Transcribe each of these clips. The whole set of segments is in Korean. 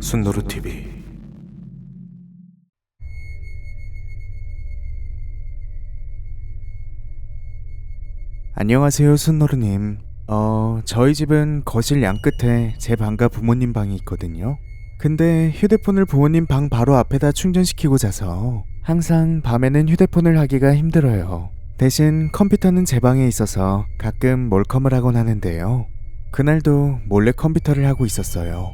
순노루TV. 안녕하세요, 순노루님. 저희 집은 거실 양끝에 제 방과 부모님 방이 있거든요. 근데 휴대폰을 부모님 방 바로 앞에다 충전시키고 자서 항상 밤에는 휴대폰을 하기가 힘들어요. 대신 컴퓨터는 제 방에 있어서 가끔 몰컴을 하곤 하는데요. 그날도 몰래 컴퓨터를 하고 있었어요.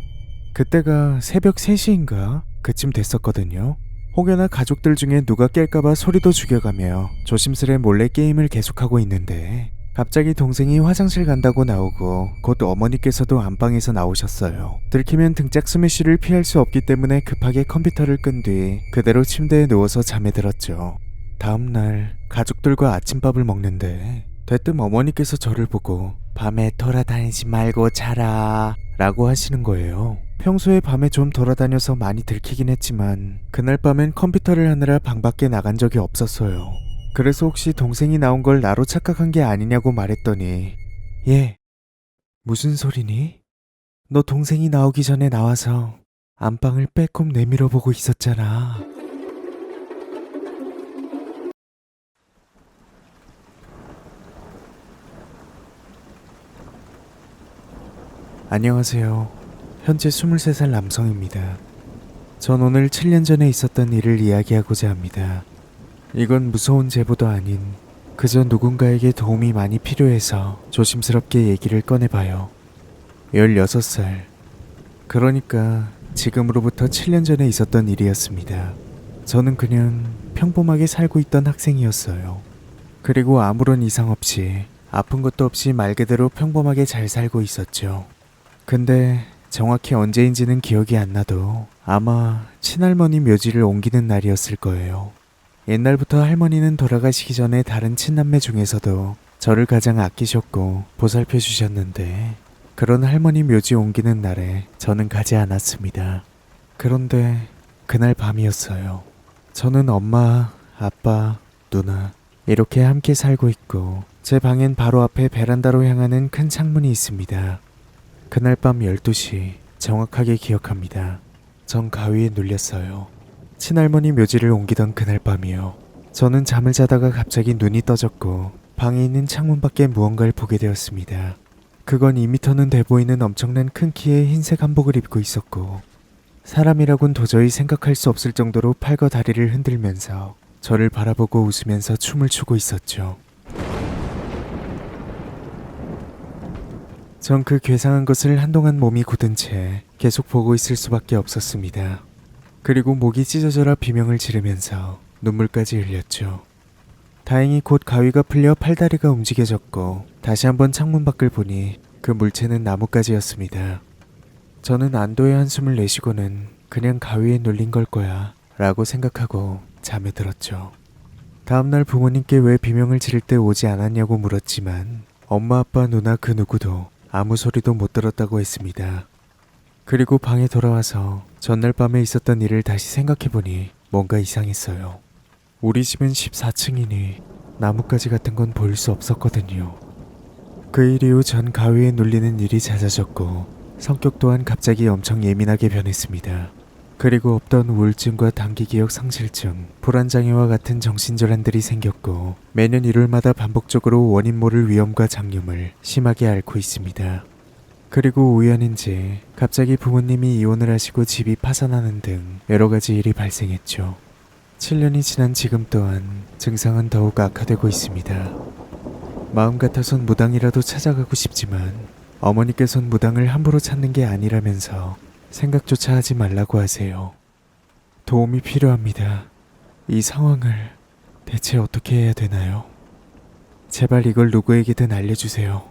그때가 새벽 3시인가? 그쯤 됐었거든요. 혹여나 가족들 중에 누가 깰까봐 소리도 죽여가며 조심스레 몰래 게임을 계속하고 있는데 갑자기 동생이 화장실 간다고 나오고 곧 어머니께서도 안방에서 나오셨어요. 들키면 등짝 스매시를 피할 수 없기 때문에 급하게 컴퓨터를 끈 뒤 그대로 침대에 누워서 잠에 들었죠. 다음날 가족들과 아침밥을 먹는데 대뜸 어머니께서 저를 보고 밤에 돌아다니지 말고 자라 라고 하시는 거예요. 평소에 밤에 좀 돌아다녀서 많이 들키긴 했지만 그날 밤엔 컴퓨터를 하느라 방 밖에 나간 적이 없었어요. 그래서 혹시 동생이 나온 걸 나로 착각한 게 아니냐고 말했더니 얘 무슨 소리니? 너 동생이 나오기 전에 나와서 안방을 빼꼼 내밀어 보고 있었잖아. 안녕하세요. 현재 23살 남성입니다. 전 오늘 7년 전에 있었던 일을 이야기하고자 합니다. 이건 무서운 제보도 아닌 그저 누군가에게 도움이 많이 필요해서 조심스럽게 얘기를 꺼내봐요. 16살. 그러니까 지금으로부터 7년 전에 있었던 일이었습니다. 저는 그냥 평범하게 살고 있던 학생이었어요. 그리고 아무런 이상 없이 아픈 것도 없이 말 그대로 평범하게 잘 살고 있었죠. 근데 정확히 언제인지는 기억이 안 나도 아마 친할머니 묘지를 옮기는 날이었을 거예요. 옛날부터 할머니는 돌아가시기 전에 다른 친남매 중에서도 저를 가장 아끼셨고 보살펴 주셨는데 그런 할머니 묘지 옮기는 날에 저는 가지 않았습니다. 그런데 그날 밤이었어요. 저는 엄마, 아빠, 누나 이렇게 함께 살고 있고 제 방엔 바로 앞에 베란다로 향하는 큰 창문이 있습니다. 그날 밤 12시 정확하게 기억합니다. 전 가위에 눌렸어요. 친할머니 묘지를 옮기던 그날 밤이요. 저는 잠을 자다가 갑자기 눈이 떠졌고 방에 있는 창문 밖에 무언가를 보게 되었습니다. 그건 2m는 돼 보이는 엄청난 큰 키의 흰색 한복을 입고 있었고 사람이라곤 도저히 생각할 수 없을 정도로 팔과 다리를 흔들면서 저를 바라보고 웃으면서 춤을 추고 있었죠. 전 그 괴상한 것을 한동안 몸이 굳은 채 계속 보고 있을 수밖에 없었습니다. 그리고 목이 찢어져라 비명을 지르면서 눈물까지 흘렸죠. 다행히 곧 가위가 풀려 팔다리가 움직여졌고 다시 한번 창문 밖을 보니 그 물체는 나뭇가지였습니다. 저는 안도의 한숨을 내쉬고는 그냥 가위에 눌린 걸 거야 라고 생각하고 잠에 들었죠. 다음날 부모님께 왜 비명을 지를 때 오지 않았냐고 물었지만 엄마, 아빠, 누나 그 누구도 아무 소리도 못 들었다고 했습니다. 그리고 방에 돌아와서 전날 밤에 있었던 일을 다시 생각해보니 뭔가 이상했어요. 우리 집은 14층이니 나뭇가지 같은 건 보일 수 없었거든요. 그 일 이후 전 가위에 눌리는 일이 잦아졌고 성격 또한 갑자기 엄청 예민하게 변했습니다. 그리고 없던 우울증과 단기기억 상실증, 불안장애와 같은 정신질환들이 생겼고 매년 일요일마다 반복적으로 원인 모를 위험과 장염을 심하게 앓고 있습니다. 그리고 우연인지 갑자기 부모님이 이혼을 하시고 집이 파산하는 등 여러 가지 일이 발생했죠. 7년이 지난 지금 또한 증상은 더욱 악화되고 있습니다. 마음 같아선 무당이라도 찾아가고 싶지만 어머니께선 무당을 함부로 찾는 게 아니라면서 생각조차 하지 말라고 하세요. 도움이 필요합니다. 이 상황을 대체 어떻게 해야 되나요? 제발 이걸 누구에게든 알려주세요.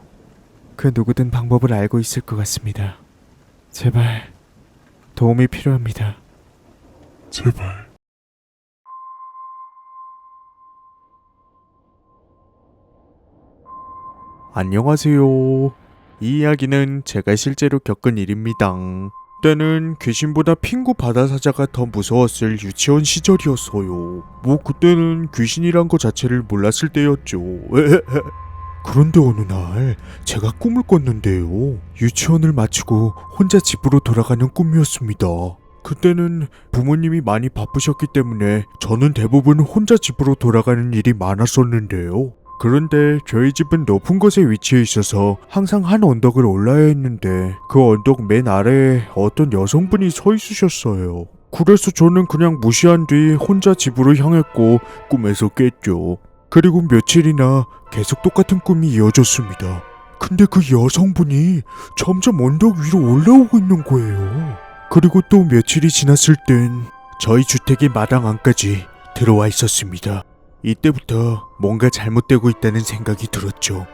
그 누구든 방법을 알고 있을 것 같습니다. 제발 도움이 필요합니다. 제발. 안녕하세요. 이 이야기는 제가 실제로 겪은 일입니다. 그때는 귀신보다 핑구 바다사자가 더 무서웠을 유치원 시절이었어요. 뭐 그때는 귀신이란 거 자체를 몰랐을 때였죠. 그런데 어느 날 제가 꿈을 꿨는데요. 유치원을 마치고 혼자 집으로 돌아가는 꿈이었습니다. 그때는 부모님이 많이 바쁘셨기 때문에 저는 대부분 혼자 집으로 돌아가는 일이 많았었는데요. 그런데 저희 집은 높은 곳에 위치해 있어서 항상 한 언덕을 올라야 했는데 그 언덕 맨 아래에 어떤 여성분이 서 있으셨어요. 그래서 저는 그냥 무시한 뒤 혼자 집으로 향했고 꿈에서 깼죠. 그리고 며칠이나 계속 똑같은 꿈이 이어졌습니다. 근데 그 여성분이 점점 언덕 위로 올라오고 있는 거예요. 그리고 또 며칠이 지났을 땐 저희 주택의 마당 안까지 들어와 있었습니다. 이때부터 뭔가 잘못되고 있다는 생각이 들었죠.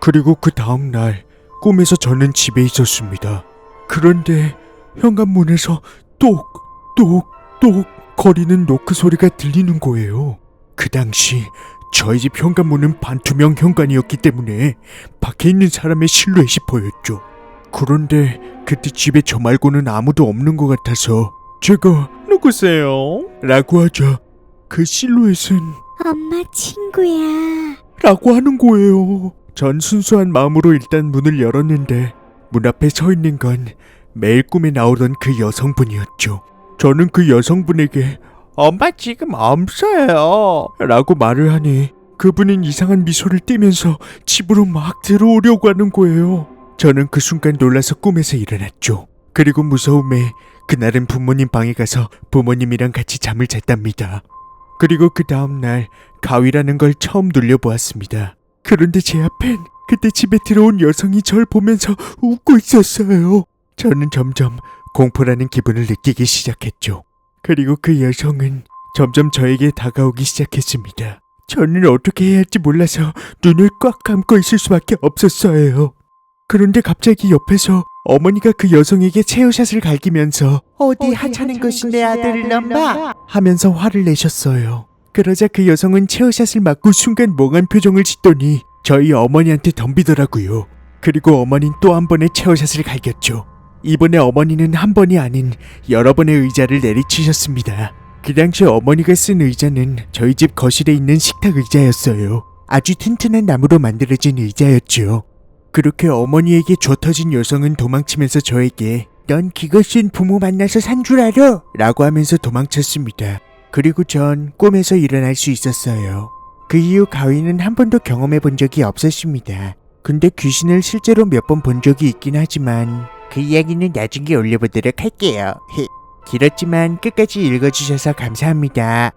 그리고 그 다음날 꿈에서 저는 집에 있었습니다. 그런데 현관문에서 똑똑똑 거리는 노크 소리가 들리는 거예요. 그 당시 저희 집 현관문은 반투명 현관이었기 때문에 밖에 있는 사람의 실루엣이 보였죠. 그런데 그때 집에 저 말고는 아무도 없는 것 같아서 제가 누구세요? 라고 하자 그 실루엣은 엄마 친구야. 라고 하는 거예요. 전 순수한 마음으로 일단 문을 열었는데 문 앞에 서 있는 건 매일 꿈에 나오던 그 여성분이었죠. 저는 그 여성분에게 엄마 지금 없어요 라고 말을 하니 그분은 이상한 미소를 띠면서 집으로 막 들어오려고 하는 거예요. 저는 그 순간 놀라서 꿈에서 일어났죠. 그리고 무서움에 그날은 부모님 방에 가서 부모님이랑 같이 잠을 잤답니다. 그리고 그 다음날 가위라는 걸 처음 눌려보았습니다. 그런데 제 앞엔 그때 집에 들어온 여성이 절 보면서 웃고 있었어요. 저는 점점 공포라는 기분을 느끼기 시작했죠. 그리고 그 여성은 점점 저에게 다가오기 시작했습니다. 저는 어떻게 해야 할지 몰라서 눈을 꽉 감고 있을 수밖에 없었어요. 그런데 갑자기 옆에서 어머니가 그 여성에게 체어샷을 갈기면서 어디 하찮은 것이 내 아들을 넘봐 하면서 화를 내셨어요. 그러자 그 여성은 체어샷을 맞고 순간 멍한 표정을 짓더니 저희 어머니한테 덤비더라고요. 그리고 어머니는 또 한 번의 체어샷을 갈겼죠. 이번에 어머니는 한 번이 아닌 여러 번의 의자를 내리치셨습니다. 그 당시 어머니가 쓴 의자는 저희 집 거실에 있는 식탁 의자였어요. 아주 튼튼한 나무로 만들어진 의자였죠. 그렇게 어머니에게 쥐어터진 여성은 도망치면서 저에게 넌 그것은 부모 만나서 산 줄 알아? 라고 하면서 도망쳤습니다. 그리고 전 꿈에서 일어날 수 있었어요. 그 이후 가위는 한 번도 경험해 본 적이 없었습니다. 근데 귀신을 실제로 몇 번 본 적이 있긴 하지만 그 이야기는 나중에 올려보도록 할게요. 길었지만 끝까지 읽어주셔서 감사합니다.